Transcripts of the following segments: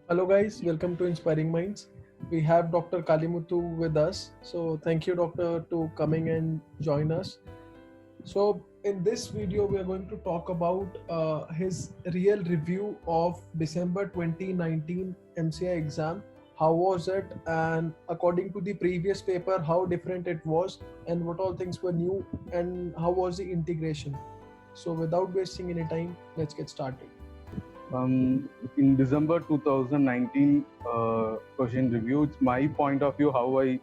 Hello, guys. Welcome to Inspiring Minds. We have Dr. Kalimuthu with us. So, thank you, Doctor, to coming and join us. So, in this video, we are going to talk about his real review of December 2019 MCI exam. How was it? And according to the previous paper, how different it was, and what all things were new, and how was the integration. So, without wasting any time, let's get started. In December 2019 question review, it's my point of view how I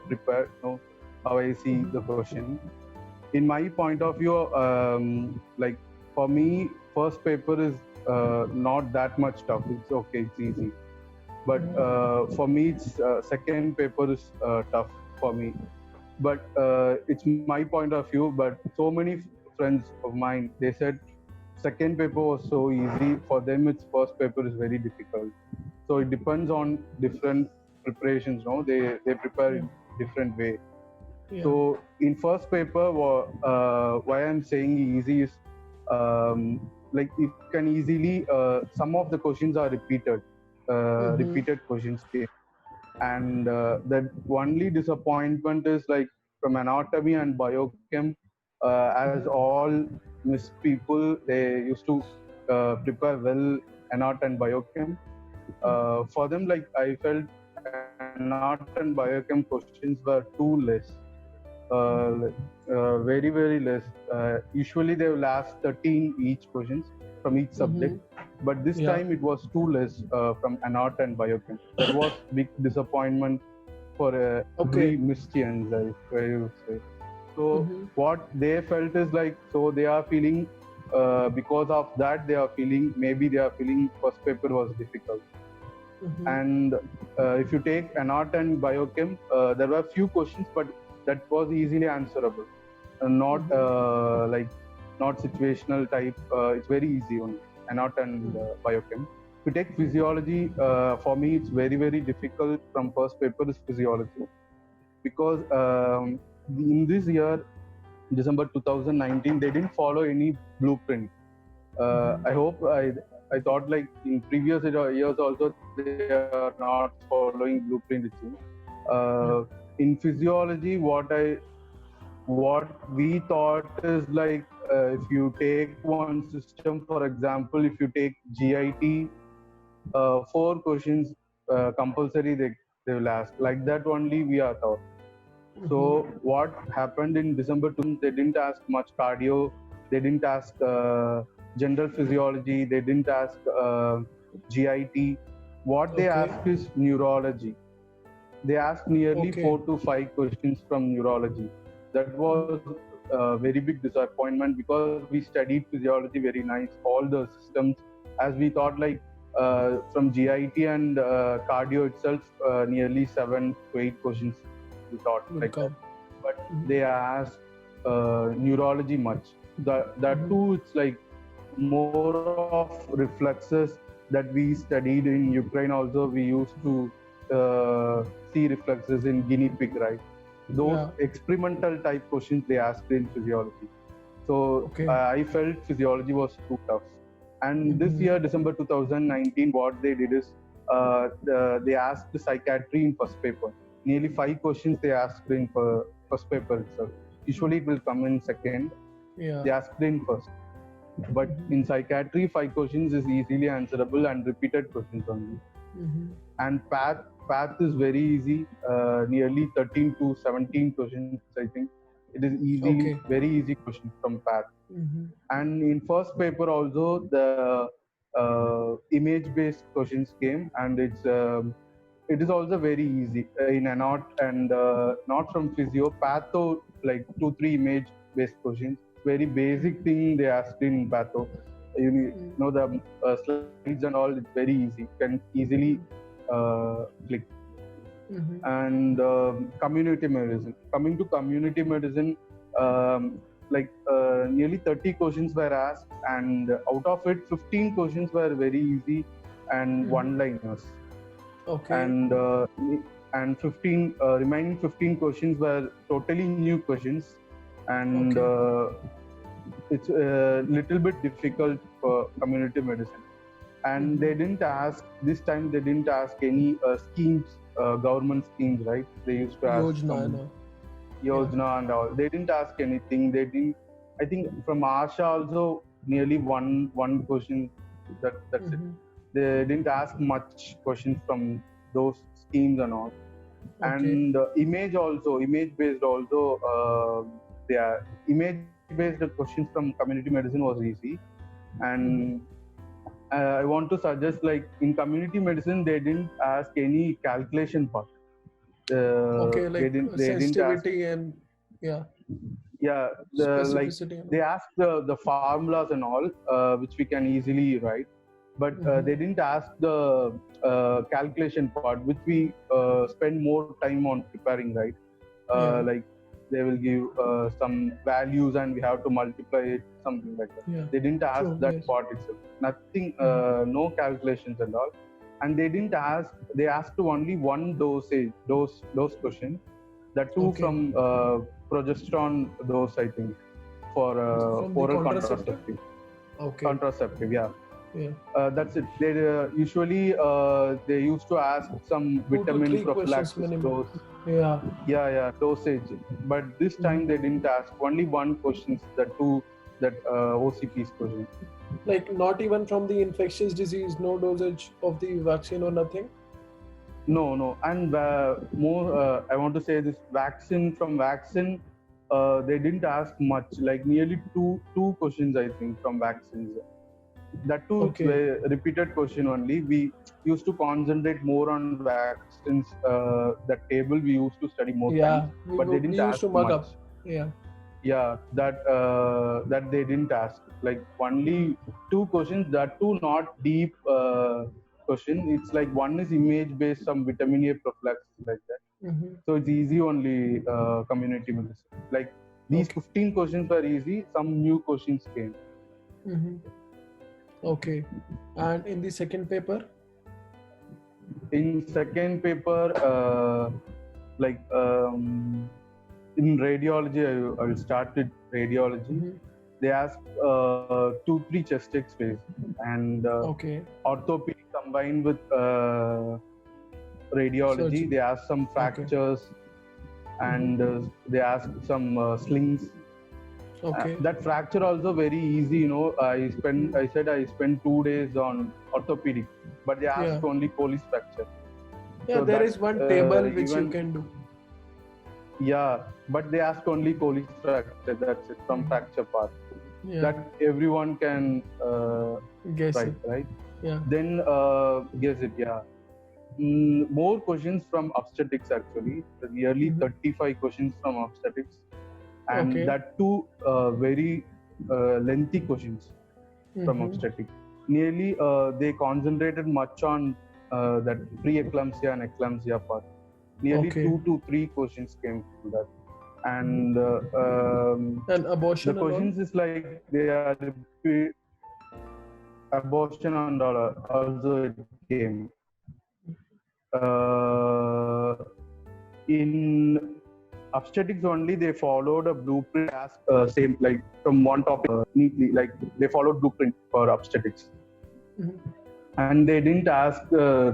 prepare, how I see the question. In my point of view, like for me, first paper is not that much tough. It's okay, it's easy. But for me, it's second paper is tough for me. But it's my point of view. But so many friends of mine, they said second paper was so easy. For them, its first paper is very difficult. So it depends on different preparations. No, they prepare in different way. Yeah. So in first paper, why I'm saying easy is like it can easily some of the questions are repeated, repeated questions came, and the only disappointment is like from anatomy and biochem, as all Miss people they used to prepare well anat and biochem. For them, like I felt anat and biochem questions were too less. Very very less. Usually they will ask 13 each questions from each subject, but this time it was too less from anat and biochem. That was big disappointment for every Mistians, I would say. So what they felt is like, so they are feeling because of that they are feeling, maybe they are feeling first paper was difficult. And if you take anat and biochem, there were few questions, but that was easily answerable, not like not situational type. It's very easy on anat and biochem. If you take physiology, for me it's very very difficult from first paper is physiology, because in this year December 2019 they didn't follow any blueprint. I hope I thought like in previous years also they are not following blueprint. In physiology, what we thought is like if you take one system, for example, if you take GIT, four questions compulsory they will ask, like that only we are taught. So what happened in December 2, they didn't ask much cardio, they didn't ask general physiology, they didn't ask GIT. What they asked is neurology. They asked nearly 4 to 5 questions from neurology. That was a very big disappointment, because we studied physiology very nice, all the systems, as we thought like from GIT and cardio itself, nearly 7 to 8 questions we thought like that. But they asked neurology much. That too, it's like more of reflexes that we studied in Ukraine. Also, we used to see reflexes in guinea pig, right? Those experimental type questions they asked in physiology. So I felt physiology was too tough. And this year, December 2019, what they did is they asked the psychiatry in first paper. Nearly 5 questions they asked in first paper itself. Usually it will come in second. They asked in first. But in psychiatry, 5 questions is easily answerable and repeated questions only. And path is very easy, nearly 13 to 17 questions, I think. It is easy, very easy question from path. And in first paper also, the image-based questions came, and it is also very easy in anat and not from physio. Patho, like 2-3 image-based questions. Very basic thing they asked in patho. You know the slides and all. It's very easy. You can easily click. And community medicine. Coming to community medicine, nearly 30 questions were asked, and out of it, 15 questions were very easy and one-liners. And 15 remaining 15 questions were totally new questions, and it's a little bit difficult community medicine. And they didn't ask this time. They didn't ask any schemes, government schemes, right? They used to ask Yojna, some no. Yojana and all. They didn't ask anything. They didn't. I think from Asha also nearly one question. That's it. Mhm. They didn't ask much questions from those schemes and all. Okay. And image based also. Yeah, image based questions from community medicine was easy. And I want to suggest, like, in community medicine they didn't ask any calculation part. Okay, They like didn't ask. sensitivity and yeah, Yeah, like specificity and they all. asked the formulas and all, which we can easily write, but Mhm. they didn't ask the calculation part, which we spend more time on preparing, right? Yeah, Like they will give some values and we have to multiply it, something like that. yeah. They didn't ask True. that Yes. part itself. Nothing, Mhm. no calculations and all. And they didn't ask. They asked only one dose question. That too Okay. from progesterone dose, I think, for From the oral contraceptive. contraceptive. Okay. Contraceptive, yeah. Yeah. That's it. They usually they used to ask some 2 to 3 vitamin questions prophylaxis minimum. dose. Yeah. Yeah, dosage. But this time they didn't ask. Only one questions. The two that OCP's question. Like not even from the infectious disease, no dosage of the vaccine or nothing. No. And more, I want to say this vaccine from vaccine. They didn't ask much. Like nearly two questions, I think, from vaccines. That too, Okay. it's a repeated question only. We used to concentrate more on vaccines. That table we used to study more Yeah. times, but they didn't We used ask to mug much. up. Yeah. Yeah, that they didn't ask. Like only two questions. That too not deep question. It's like one is image based, some vitamin A prophylaxis like that. Mm-hmm. So it's easy only community medicine. Like these Okay. 15 questions were easy. Some new questions came. Mm-hmm. Okay. And in the second paper? In second paper, like in radiology, I will start with radiology. Mm-hmm. They ask 2-3 chest X-rays and Okay. orthopedic combined with radiology. Surgery. They ask some fractures and they ask some slings. Okay. That fracture also very easy, you know. I said I spent 2 days on orthopedic, but they asked Yeah. only Colles fracture. Yeah, So there that, is one table which you even can do. yeah, but they ask only Colles fracture. That's it from fracture part. Yeah. That everyone can Guess write, it. right? Yeah. Then guess it, yeah. More questions from obstetrics actually. Nearly 35 questions from obstetrics, and Okay. that too very lengthy questions from obstetrics. Nearly they concentrated much on that pre-eclampsia and eclampsia part. Nearly Okay. 2 to 3 questions came from that. And And abortion the and all? questions is like they are abortion and all also it came. In obstetrics only, they followed a blueprint as same, like from one topic neatly, like they followed blueprint for obstetrics. And they didn't ask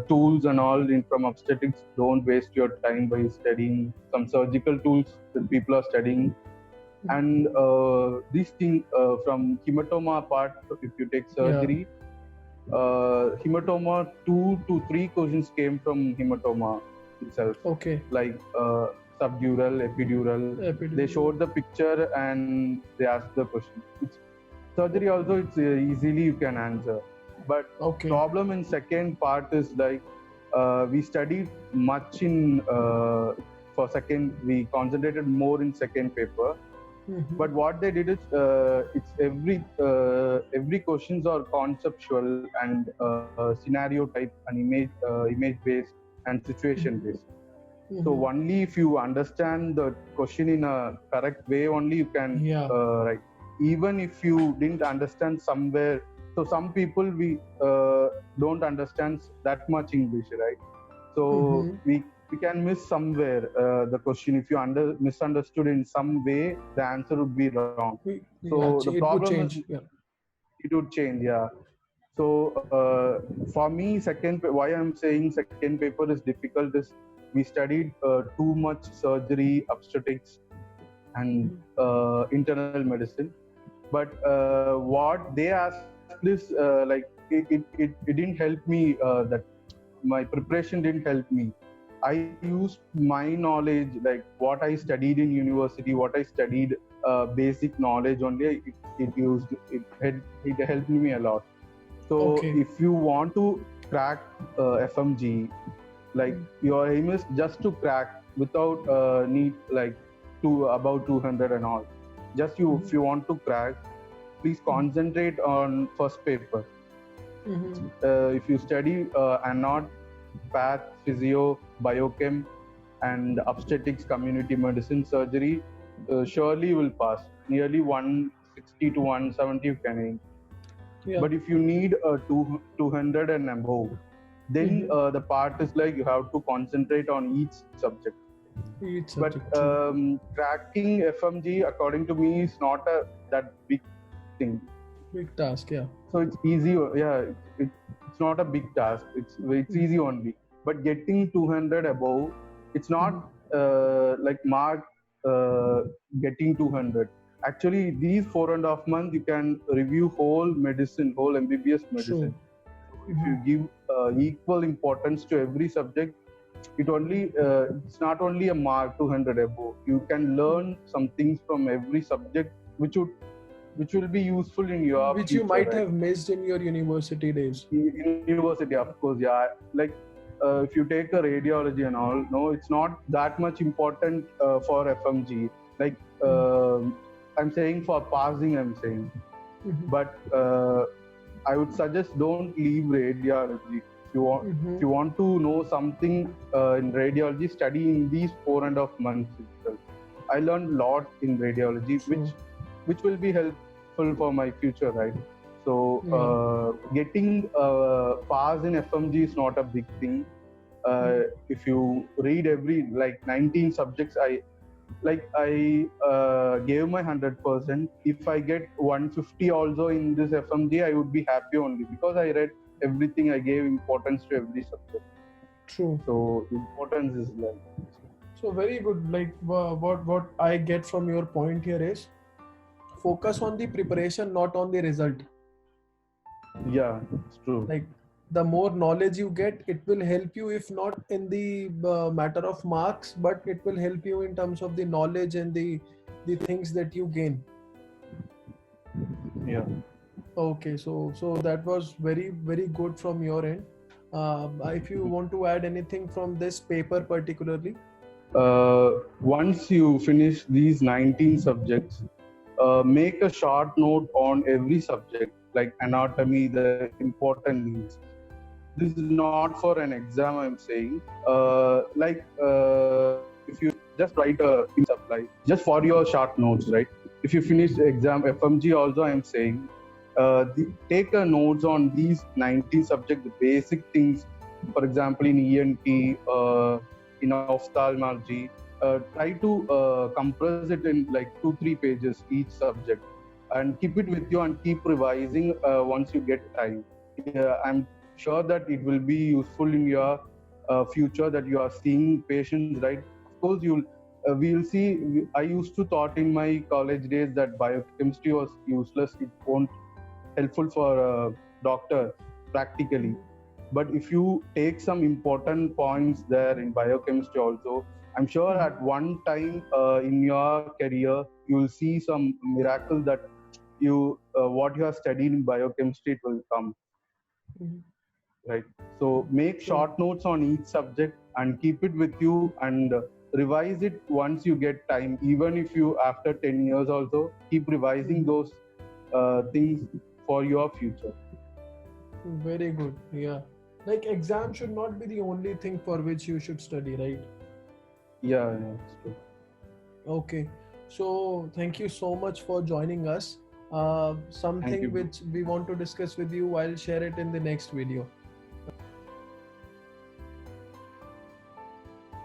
tools and all from obstetrics. Don't waste your time by studying some surgical tools that people are studying. And this thing from hematoma part, if you take surgery, hematoma 2 to 3 questions came from hematoma itself. Okay. Like subdural, epidural. They showed the picture and they asked the question. Surgery also, it's easily you can answer. But problem in second part is like we studied much in for second. We concentrated more in second paper. But what they did is it's every questions are conceptual and scenario type and image based and situation based. So only if you understand the question in a correct way, only you can write. Even if you didn't understand somewhere, so some people we don't understand that much English, right? So we can miss somewhere the question. If you misunderstood in some way, the answer would be wrong. So the problem is, it would change. Yeah. So for me, why I'm saying second paper is difficult is we studied too much surgery, obstetrics, and internal medicine. But what they asked is it didn't help me. That my preparation didn't help me. I used my knowledge, like what I studied in university, what I studied, basic knowledge only. It helped me a lot. So Okay. if you want to crack FMG, like your aim is just to crack without need like to about 200 and all. Just you, if you want to crack, please concentrate on first paper. If you study and not path, physio, biochem, and obstetrics, community medicine, surgery, surely you will pass. Nearly 160 to 170 you can aim. Yeah. But if you need 200 and above, then the part is like you have to concentrate on each subject. But cracking FMG, according to me, is not that big thing. Big task, yeah. So it's easy. Yeah, it's not a big task. It's easy only. But getting 200 above, it's not like mark getting 200. Actually, these 4.5 months you can review whole medicine, whole MBBS medicine. True. If you give equal importance to every subject, it's not only a mark 200 above. You can learn some things from every subject, which will be useful in your which future, you might right? have missed in your university days. In university, of course, yeah. Like if you take a radiology and all, no, it's not that much important for FMG. Like I'm saying for passing, I'm saying. But I would suggest don't leave radiology. If you want to know something in radiology, study in these 4.5 months itself. I learned a lot in radiology, which will be helpful for my future, right? So getting pass in FMG is not a big thing. If you read every 19 subjects, I gave my 100%. If I get 150 also in this FMG, I would be happy only because I read everything. I gave importance to every subject. True. So importance is like. So very good. Like what I get from your point here is focus on the preparation, not on the result. Yeah, it's true. Like the more knowledge you get, it will help you, if not in the matter of marks, but it will help you in terms of the knowledge and the things that you gain. Yeah. Okay, so that was very, very good from your end. If you want to add anything from this paper particularly? Once you finish these 19 subjects, make a short note on every subject, like anatomy, the important needs. This is not for an exam, I'm saying. If you just write a supply, just for your short notes, right? If you finish the exam, FMG also, I'm saying, take a notes on these 19 subjects, the basic things. For example, in ENT, in ophthalmology, try to compress it in like 2-3 pages each subject, and keep it with you and keep revising once you get time. I'm sure that it will be useful in your future, that you are seeing patients, right? Of course, we'll see. I used to thought in my college days that biochemistry was useless. It won't helpful for a doctor practically. But if you take some important points there in biochemistry also, I'm sure at one time in your career, you will see some miracle that what you have studied in biochemistry, it will come. Right. So make short notes on each subject and keep it with you, and revise it once you get time. Even if you after 10 years also, keep revising those things for your future. Very good. Yeah. Like exam should not be the only thing for which you should study, right? Yeah, it's true. Okay. So thank you so much for joining us. Something which we want to discuss with you, I'll share it in the next video.